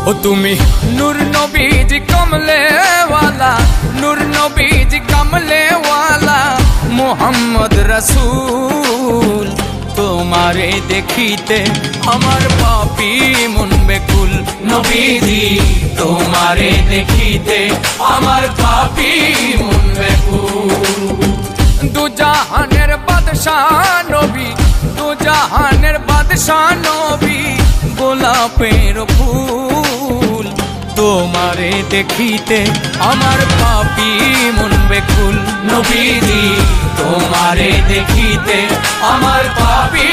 ও তুমি নূর নবীজি কমলে ওয়ালা, নূর নবীজি কমলে ওয়ালা মোহাম্মদ রাসূল। তোমারে দেখিতে আমার পাপী মন বেকুল, নবীজি তোমারে দেখিতে আমার পাপী মন বেকুল। দুজাহানের বাদশাহ নবী, দুজাহানের বাদশাহ নবী গোলাপের ফুল। তোমারে দেখিতে আমার পাপী মন বেকুল, নবীজি তোমারে দেখিতে আমার পাপী